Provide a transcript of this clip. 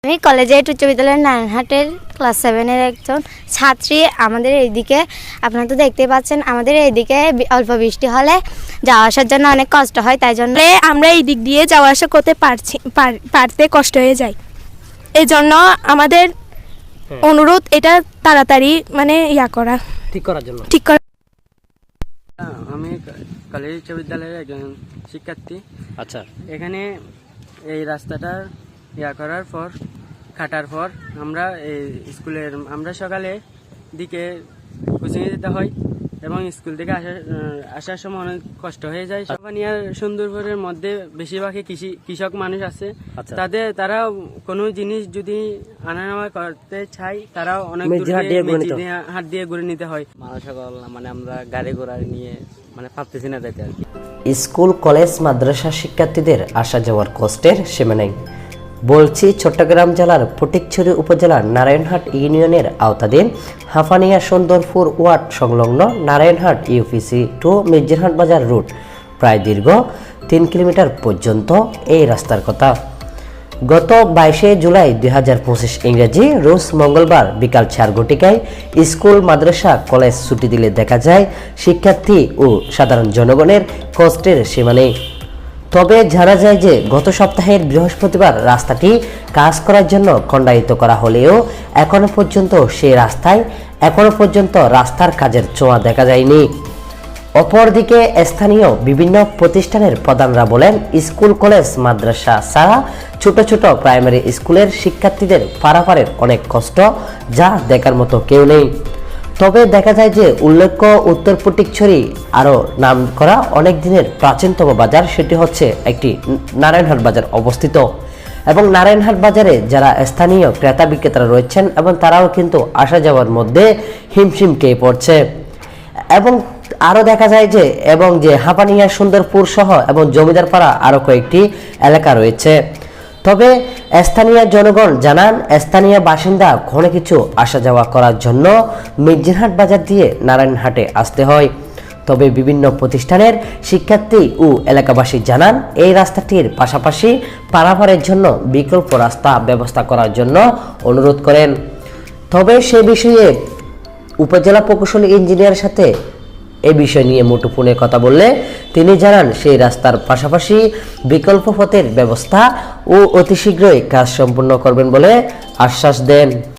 আমি কলেজের উচ্চ বিদ্যালয়ের নারায়ণহাটের ক্লাস 7-এর একজন ছাত্রী। আমাদের এইদিকে আপনারা তো দেখতে পাচ্ছেন, আমাদের এইদিকে অল্প বৃষ্টি হলে যাওয়া আসার জন্য অনেক কষ্ট হয়, তাই জন্য আমরা এই দিক দিয়ে যাওয়া আসা করতে পারতে কষ্ট হয়ে যায়। এই জন্য আমাদের অনুরোধ এটা তাড়াতাড়ি করা ঠিক করার জন্য। আমি কলেজ উচ্চ বিদ্যালয়ের একজন শিক্ষার্থী। আচ্ছা, এখানে এই রাস্তাটা করার পর কাটার পর আমরা সকালে দিকে কোচিংয়ে যেতে হয় এবং স্কুল থেকে আসার সময় অনেক কষ্ট হয়ে যায়। সাবানিয়ার সুন্দরপুরের মধ্যে বেশিরভাগই কৃষক মানুষ আছে। আচ্ছা। তারা কোনো জিনিস যদি আনা নেওয়া করতে চায়, তারা অনেক হাত দিয়ে ঘুরে নিতে হয়। মানুষ সকল আমরা গাড়ি ঘোড়া নিয়ে ভাবতেছি না যেতে আর কি। স্কুল কলেজ মাদ্রাসা শিক্ষার্থীদের আসা যাওয়ার কষ্টের সীমা নেই। বলছি চট্টগ্রাম জেলার ফটিকছড়ি উপজেলার নারায়ণহাট ইউনিয়নের আওতাধীন হাফানিয়া সুন্দরপুর ওয়ার্ড সংলগ্ন নারায়ণহাট ইউপিসি টু মির্জারহাট বাজার রুট প্রায় দীর্ঘ 3 কিলোমিটার পর্যন্ত এই রাস্তার কথা। গত 22 জুলাই 2025 ইংরেজি রোজ মঙ্গলবার বিকাল 4 ঘটিকায় স্কুল মাদ্রাসা কলেজ ছুটি দিলে দেখা যায় শিক্ষার্থী ও সাধারণ জনগণের কষ্টের সীমা নেই। তবে জানা যায় যে গত সপ্তাহের বৃহস্পতিবার রাস্তাটি কাজ করার জন্য খণ্ডায়িত করা হলেও এখনো পর্যন্ত রাস্তার কাজের ছোঁয়া দেখা যায়নি। অপরদিকে স্থানীয় বিভিন্ন প্রতিষ্ঠানের প্রধানরা বলেন, স্কুল কলেজ মাদ্রাসা ছাড়া ছোট ছোট প্রাইমারি স্কুলের শিক্ষার্থীদের পারাপারের অনেক কষ্ট, যা দেখার মতো কেউ নেই। তবে দেখা যায় যে উল্লেখ্য উত্তর ফটিকছড়ি আরও নাম করা অনেক দিনের প্রাচীনতম বাজার, সেটি হচ্ছে একটি নারায়ণহাট বাজার অবস্থিত। এবং নারায়ণহাট বাজারে যারা স্থানীয় ক্রেতা বিক্রেতারা রয়েছেন এবং তারাও কিন্তু আসা যাওয়ার মধ্যে হিমশিম খেয়ে পড়ছে। এবং আরও দেখা যায় যে হাঁপানিয়া সুন্দরপুর সহ এবং জমিদারপাড়া আরও কয়েকটি এলাকা রয়েছে। তবে স্থানীয় জনগণ জানান, স্থানীয় বাসিন্দা কোনো কিছু আসা যাওয়া করার জন্য মির্জারহাট বাজার দিয়ে নারায়ণহাটে আসতে হয়। তবে বিভিন্ন প্রতিষ্ঠানের শিক্ষার্থী ও এলাকাবাসী জানান, এই রাস্তাটির পাশাপাশি পারাপারের জন্য বিকল্প রাস্তা ব্যবস্থা করার জন্য অনুরোধ করেন। তবে সে বিষয়ে উপজেলা প্রকৌশলী ইঞ্জিনিয়ারের সাথে এই বিষয় নিয়ে মুঠোফোনে কথা বললে তিনি জানান, সেই রাস্তার পাশাপাশি বিকল্প পথের ব্যবস্থা ও অতি শীঘ্রই কাজ সম্পন্ন করবেন বলে আশ্বাস দেন।